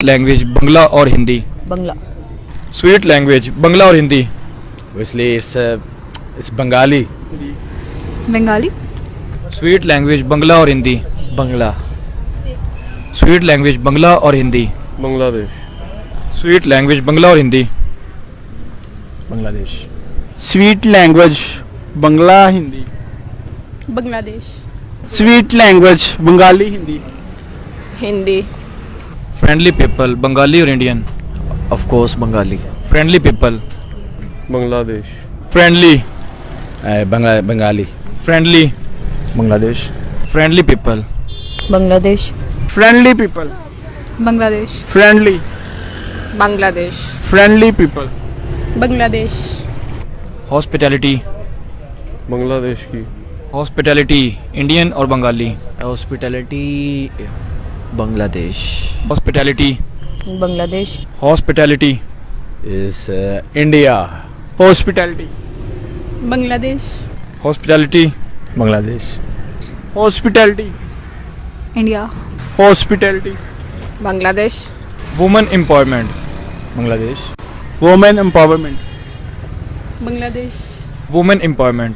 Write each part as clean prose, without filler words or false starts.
Language Bangla और Hindi. Bangla. Sweet language Bangla और Hindi. Obviously, it's Bengali. Bengali. Sweet language Bangla और Hindi. Bangla. Sweet language Bangla और Hindi. Bangladesh. Sweet language Bangla और Hindi. Bangladesh. Sweet language Bangla Hindi. Bangladesh. Sweet language Bengali Hindi. Hindi. Friendly people Bengali और Indian. Of course, Bengali. Friendly people. Bangladesh. Friendly. Bengali. Friendly. Bangladesh. Friendly people. Bangladesh. Friendly people. Bangladesh. Friendly. Bangladesh. Friendly people. Bangladesh. Hospitality. Bangladesh की. Hospitality Indian और Bengali. Hospitality. Bangladesh. Hospitality. Bangladesh. Hospitality. Is India. Hospitality. Bangladesh. Hospitality. Bangladesh. Hospitality. India. Hospitality. Bangladesh. Women empowerment. Bangladesh. Women empowerment. Bangladesh. Women empowerment.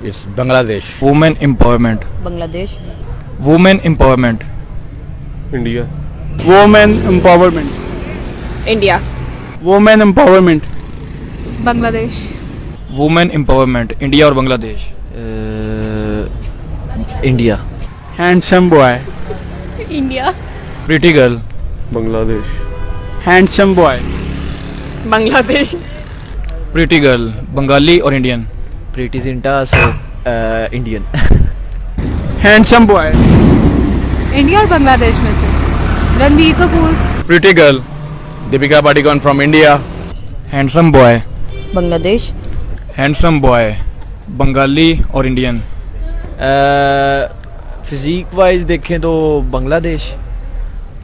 It's Bangladesh. Women empowerment. Bangladesh. Women empowerment. India. Women empowerment. India. Women empowerment. Bangladesh. Women empowerment India और Bangladesh. India. Handsome boy. India. Pretty girl. Bangladesh. Handsome boy. Bangladesh. Pretty girl Bengali और Indian. Pretty Zinta, so Indian. Handsome boy. India और बांग्लादेश में से Ranbir Kapoor. Pretty girl. Deepika Padukone from India. Handsome boy. Bangladesh. Handsome boy Bengali और Indian. Physique wise देखें तो बांग्लादेश,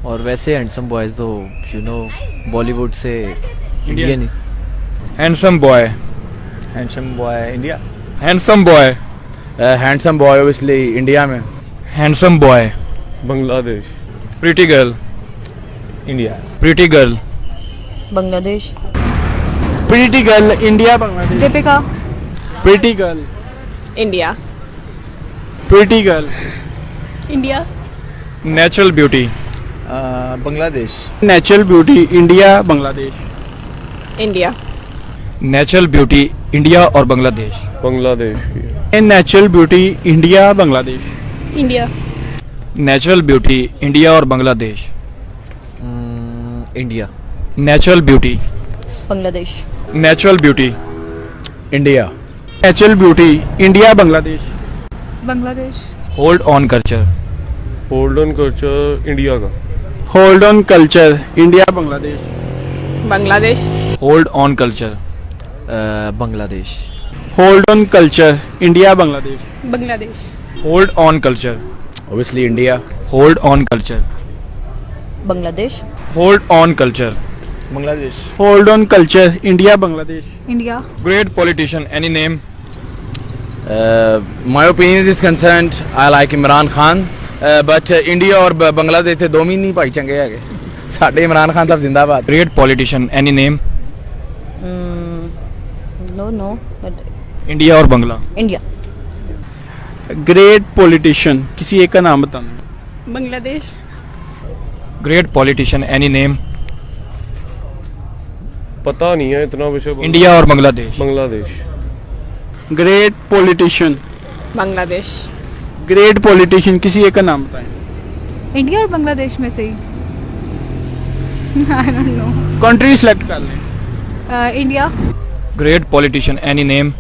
और वैसे handsome boys तो बॉलीवुड से इंडियन ही. Handsome boy. Handsome boy India. Handsome boy. Handsome boy obviously India में. Handsome boy. Bangladesh. Pretty girl. India. Pretty girl. Bangladesh. Pretty girl India Bangladesh. Deepika. Pretty girl. India. Pretty girl. India. Natural beauty. Bangladesh. Natural beauty India Bangladesh. India. Natural beauty India और बांग्लादेश. बांग्लादेश की. Natural beauty India Bangladesh. India. Natural beauty India और Bangladesh. India. Natural beauty. Bangladesh. Natural beauty. India. Natural beauty India Bangladesh. Bangladesh. Hold on culture. Hold on culture India का. Hold on culture India Bangladesh. Bangladesh. Hold on culture. Bangladesh. Hold on culture India Bangladesh. Bangladesh. Hold on culture. Obviously India. Hold on culture. Bangladesh. Hold on culture. Bangladesh. Hold on culture India Bangladesh. India. Great politician any name. My opinion is concerned, I like Imran Khan, but India और बांग्लादेश ਤੇ ਦੋਵੇਂ ਨਹੀਂ ਭਾਈ ਚੰਗੇ ਹੈਗੇ. ਸਾਡੇ ਇਮਰਾਨ ਖਾਨ ਸਾਹਿਬ ਜ਼ਿੰਦਾਬਾਦ. Great politician any name. No. But India और Bangla. India. Great politician किसी एक का नाम बताना. Bangladesh. Great politician any name. पता नहीं है इतना विषय. इंडिया और Bangladesh. Bangladesh. Great politician. Bangladesh. Great politician किसी एक का नाम बताएं. इंडिया और बांग्लादेश में से ही. I don't know. Country select कर लें. India. Great politician any name.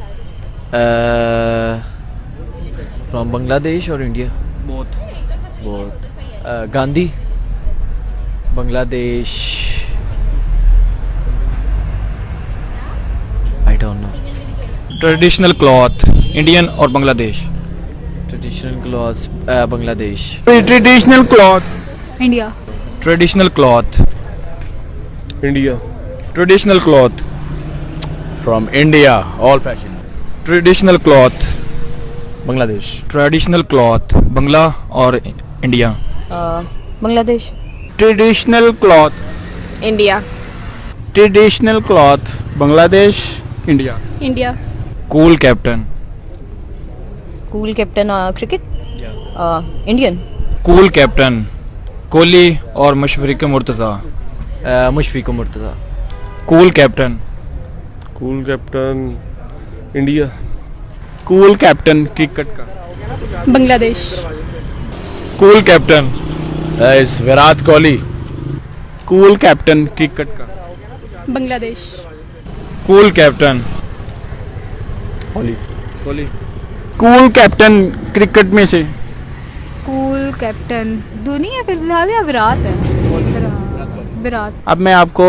From Bangladesh और India. Both. Gandhi. Bangladesh. I don't know. Traditional cloth Indian और Bangladesh. Traditional clothes Bangladesh. Traditional cloth. India. Traditional cloth. India. Traditional cloth. From India all fashion. Traditional cloth. Bangladesh. Traditional cloth Bangla और India. Bangladesh. Traditional cloth India traditional cloth Bangladesh India India cool captain cool captain cricket Indian cool captain Kohli और Mushfiq Murtaza Mushfiq Murtaza cool captain cool captain India cool captain cricket का Bangladesh cool captain is Virat Kohli cool captain cricket का Bangladesh cool captain Kohli cool captain cricket में से cool captain Dhoni है फिलहाल या विराट है? विराट। अब मैं आपको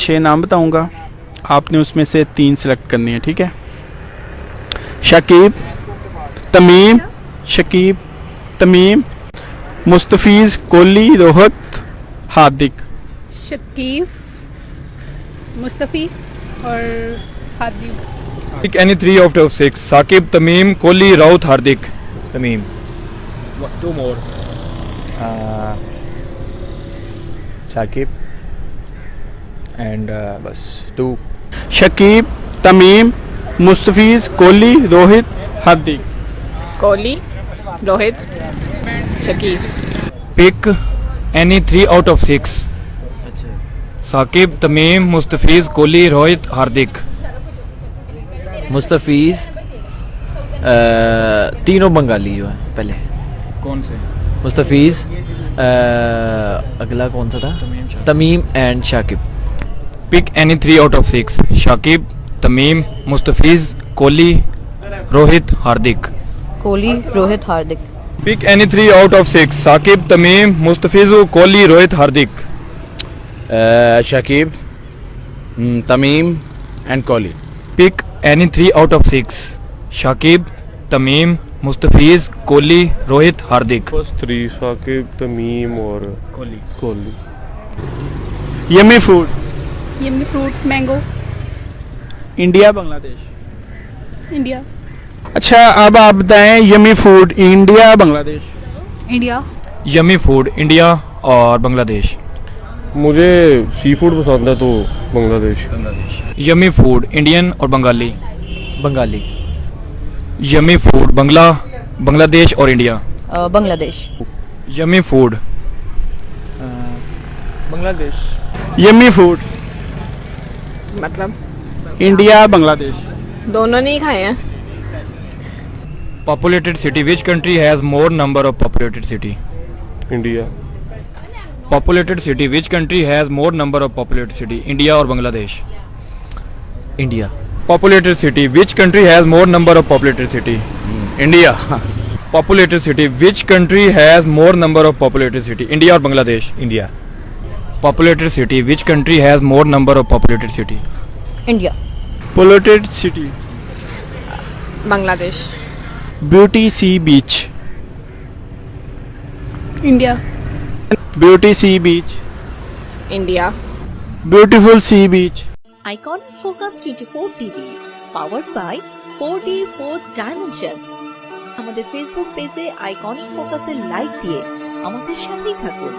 6 नाम बताऊंगा, आपने उसमें से 3 सिलेक्ट करनी है, ठीक है? शकीब तमीम मुस्तफिज कोहली रोहित हार्दिक शकीब मुस्तफ़ी और Hardik pick any 3 out of 6 Sakib Tamim Kohli Raut Hardik Tamim two more Shakib and बस 2 Shakib Tamim Mustafiz Kohli Rohit Hardik Kohli Rohit Shakib pick any 3 out of 6 अच्छा साकिब तमीम मुस्तफिज कोहली रोहित हार्दिक मुस्तफ़ीज़ तीनों बंगाली जो है पहले कौन से मुस्तफ़ीज़ अगला कौन सा था Tamim and Shakib pick any 3 out of 6 Shakib Tamim Mustafiz Kohli Rohit Hardik Kohli Rohit Hardik pick any 3 out of 6 Sakib Tamim Mustafiz Kohli Rohit Hardik Shakib Tamim and Kohli pick any 3 out of 6 Shakib Tamim Mustafiz Kohli Rohit Hardik first 3 Sakib Tamim और Kohli yummy food yummy fruit mango India Bangladesh India अच्छा अब आप बताएं yummy food India Bangladesh India yummy food India और बांग्लादेश मुझे सी फूड पसंद है तो बांग्लादेश यमी फूड इंडियन और बंगाली बंगाली यमी फूड बांग्लादेश और India Bangladesh yummy food Bangladesh yummy food मतलब इंडिया बांग्लादेश दोनों नहीं खाए हैं populated city which country has more number of populated city India populated city which country has more number of populated city India और Bangladesh India populated city which country has more number of populated city India populated city which country has more number of populated city India और Bangladesh India populated city which country has more number of populated city India polluted city Bangladesh beauty sea beach India beauty sea beach India beautiful sea beach Iconic Focus 24 TV powered by 4D Fourth Dimension আমাদের Facebook পেজে iconic ফোকাসের like দিয়ে আমাদের সাথেই থাকুন।